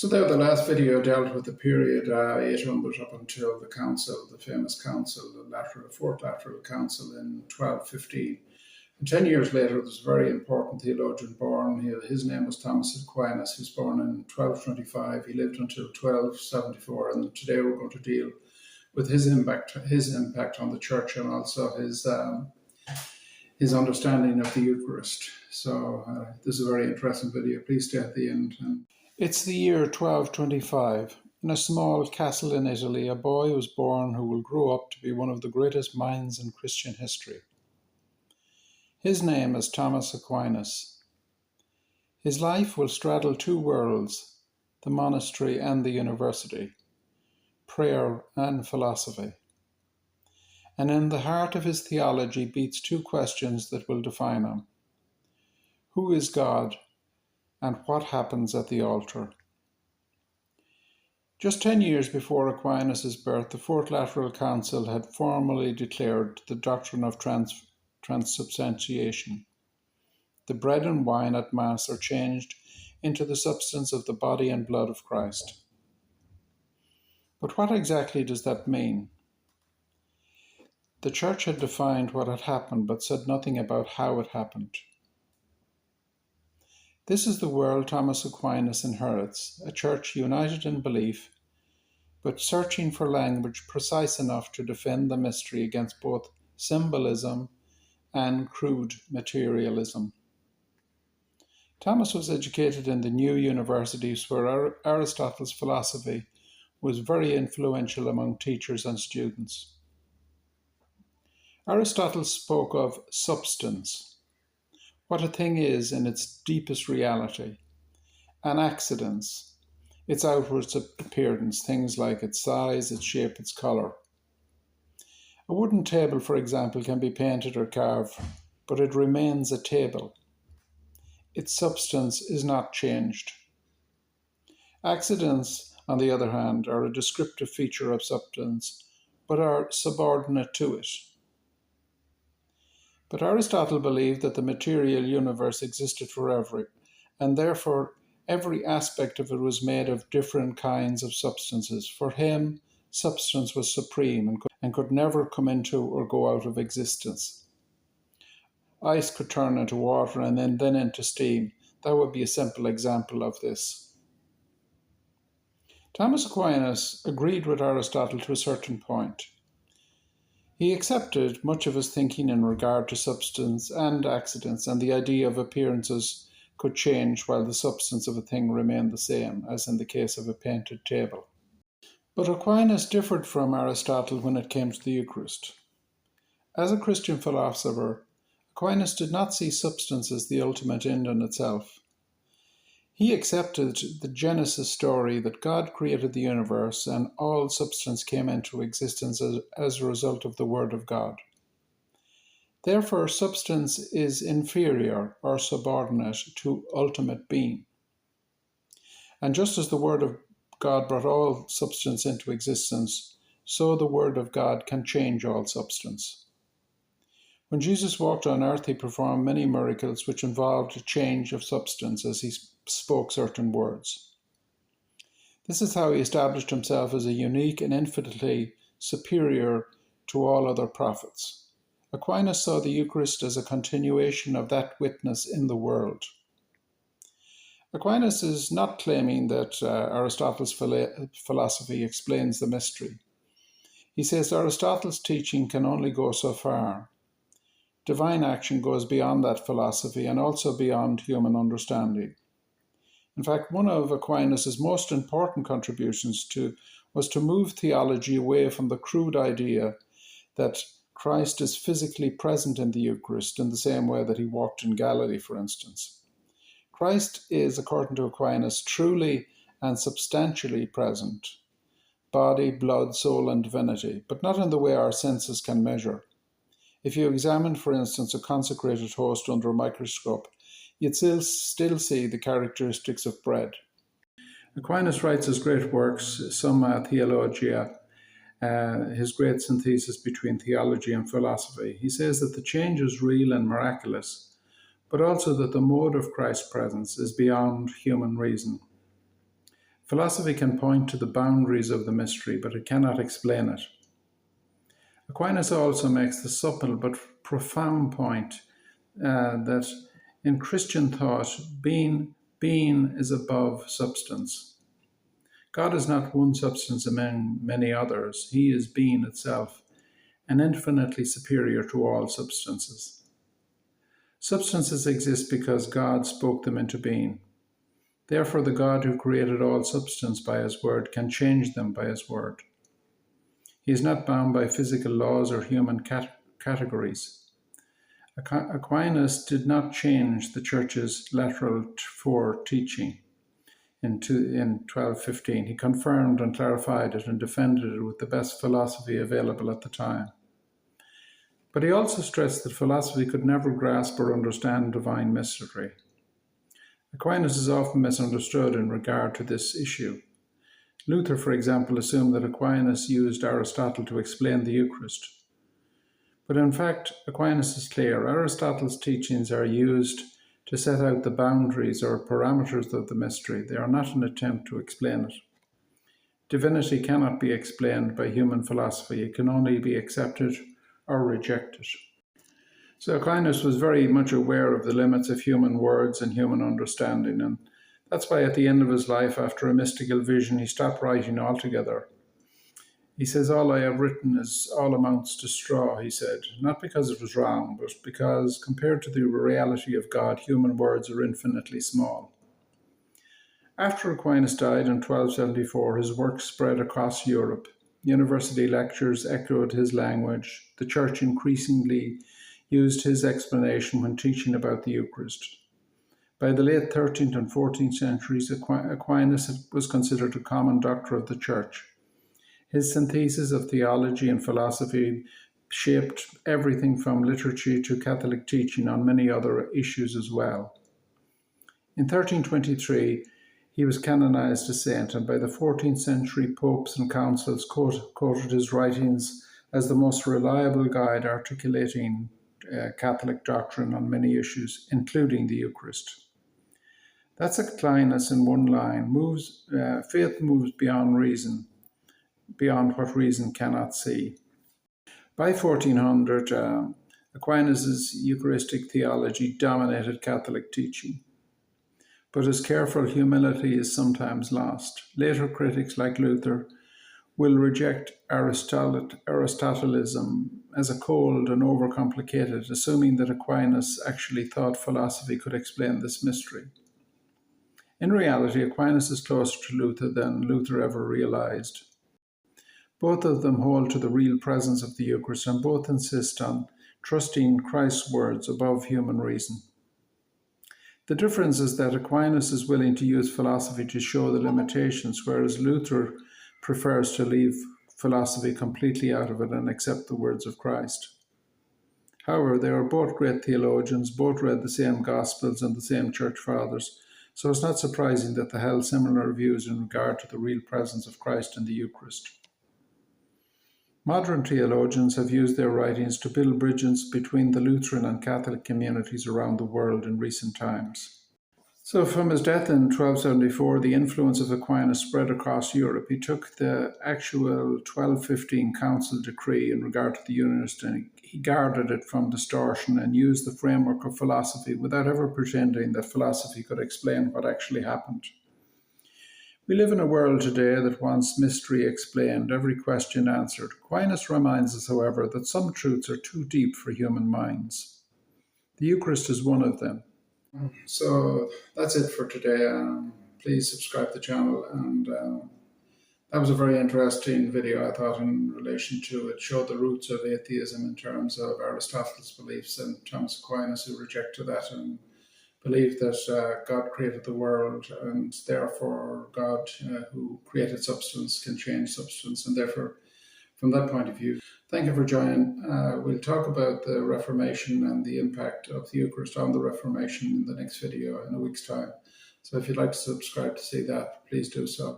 So there, the last video dealt with the period 800 up until the council, the famous council, the Fourth Lateran Council in 1215. And 10 years later, there's a very important theologian born. His name was Thomas Aquinas. He was born in 1225. He lived until 1274. And today we're going to deal with his impact on the church, and also his understanding of the Eucharist. So this is a very interesting video. Please stay at the end. It's the year 1225. In a small castle in Italy, a boy was born who will grow up to be one of the greatest minds in Christian history. His name is Thomas Aquinas. His life will straddle two worlds, the monastery and the university, prayer and philosophy. And in the heart of his theology beats two questions that will define him. Who is God, and what happens at the altar? Just 10 years before Aquinas' birth, the Fourth Lateran Council had formally declared the doctrine of Transubstantiation. The bread and wine at Mass are changed into the substance of the body and blood of Christ. But what exactly does that mean? The Church had defined what had happened, but said nothing about how it happened. This is the world Thomas Aquinas inherits, a church united in belief, but searching for language precise enough to defend the mystery against both symbolism and crude materialism. Thomas was educated in the new universities where Aristotle's philosophy was very influential among teachers and students. Aristotle spoke of substance, what a thing is in its deepest reality, and accidents, its outward appearance, things like its size, its shape, its colour. A wooden table, for example, can be painted or carved, but it remains a table. Its substance is not changed. Accidents, on the other hand, are a descriptive feature of substance, but are subordinate to it. But Aristotle believed that the material universe existed forever, and therefore every aspect of it was made of different kinds of substances. For him, substance was supreme and could never come into or go out of existence. Ice could turn into water and then into steam. That would be a simple example of this. Thomas Aquinas agreed with Aristotle to a certain point. He accepted much of his thinking in regard to substance and accidents, and the idea of appearances could change while the substance of a thing remained the same, as in the case of a painted table. But Aquinas differed from Aristotle when it came to the Eucharist. As a Christian philosopher, Aquinas did not see substance as the ultimate end in itself. He accepted the Genesis story that God created the universe and all substance came into existence as a result of the Word of God. Therefore, substance is inferior or subordinate to ultimate being. And just as the Word of God brought all substance into existence, so the Word of God can change all substance. When Jesus walked on earth, he performed many miracles which involved a change of substance as he spoke certain words. This is how he established himself as a unique and infinitely superior to all other prophets. Aquinas saw the Eucharist as a continuation of that witness in the world. Aquinas is not claiming that Aristotle's philosophy explains the mystery. He says Aristotle's teaching can only go so far. Divine action goes beyond that philosophy and also beyond human understanding. In fact, one of Aquinas' most important contributions was to move theology away from the crude idea that Christ is physically present in the Eucharist in the same way that he walked in Galilee, for instance. Christ is, according to Aquinas, truly and substantially present, body, blood, soul, and divinity, but not in the way our senses can measure. If you examine, for instance, a consecrated host under a microscope, you'd still see the characteristics of bread. Aquinas writes his great works, Summa Theologica, his great synthesis between theology and philosophy. He says that the change is real and miraculous, but also that the mode of Christ's presence is beyond human reason. Philosophy can point to the boundaries of the mystery, but it cannot explain it. Aquinas also makes the subtle but profound point that in Christian thought, being is above substance. God is not one substance among many others. He is being itself, and infinitely superior to all substances. Substances exist because God spoke them into being. Therefore, the God who created all substance by his word can change them by his word. He is not bound by physical laws or human categories. Aquinas did not change the Church's Lateran 4 teaching in 1215. He confirmed and clarified it and defended it with the best philosophy available at the time. But he also stressed that philosophy could never grasp or understand divine mystery. Aquinas is often misunderstood in regard to this issue. Luther, for example, assumed that Aquinas used Aristotle to explain the Eucharist. But in fact, Aquinas is clear. Aristotle's teachings are used to set out the boundaries or parameters of the mystery. They are not an attempt to explain it. Divinity cannot be explained by human philosophy. It can only be accepted or rejected. So Aquinas was very much aware of the limits of human words and human understanding, and that's why at the end of his life, after a mystical vision, he stopped writing altogether. He says, "All I have written is all amounts to straw," he said, not because it was wrong, but because compared to the reality of God, human words are infinitely small. After Aquinas died in 1274, his work spread across Europe. University lectures echoed his language. The Church increasingly used his explanation when teaching about the Eucharist. By the late 13th and 14th centuries, Aquinas was considered a common doctor of the Church. His synthesis of theology and philosophy shaped everything from liturgy to Catholic teaching on many other issues as well. In 1323, he was canonized a saint, and by the 14th century, popes and councils quoted his writings as the most reliable guide articulating Catholic doctrine on many issues, including the Eucharist. That's Aquinas in one line. Faith moves beyond reason, beyond what reason cannot see. By 1400, Aquinas' Eucharistic theology dominated Catholic teaching. But his careful humility is sometimes lost. Later critics like Luther will reject Aristotelism as a cold and overcomplicated, assuming that Aquinas actually thought philosophy could explain this mystery. In reality, Aquinas is closer to Luther than Luther ever realized. Both of them hold to the real presence of the Eucharist, and both insist on trusting Christ's words above human reason. The difference is that Aquinas is willing to use philosophy to show the limitations, whereas Luther prefers to leave philosophy completely out of it and accept the words of Christ. However, they are both great theologians, both read the same Gospels and the same Church Fathers, so it's not surprising that they held similar views in regard to the real presence of Christ in the Eucharist. Modern theologians have used their writings to build bridges between the Lutheran and Catholic communities around the world in recent times. So from his death in 1274, the influence of Aquinas spread across Europe. He took the actual 1215 council decree in regard to the Unionists, and he guarded it from distortion and used the framework of philosophy without ever pretending that philosophy could explain what actually happened. We live in a world today that wants mystery explained, every question answered. Aquinas reminds us, however, that some truths are too deep for human minds. The Eucharist is one of them. So that's it for today. Please subscribe to the channel, and that was a very interesting video, I thought, in relation to it. Showed the roots of atheism in terms of Aristotle's beliefs and Thomas Aquinas, who rejected that and believed that God created the world, and therefore God, who created substance, can change substance, and therefore from that point of view. Thank you for joining. We'll talk about the Reformation and the impact of the Eucharist on the Reformation in the next video in a week's time. So if you'd like to subscribe to see that, please do so.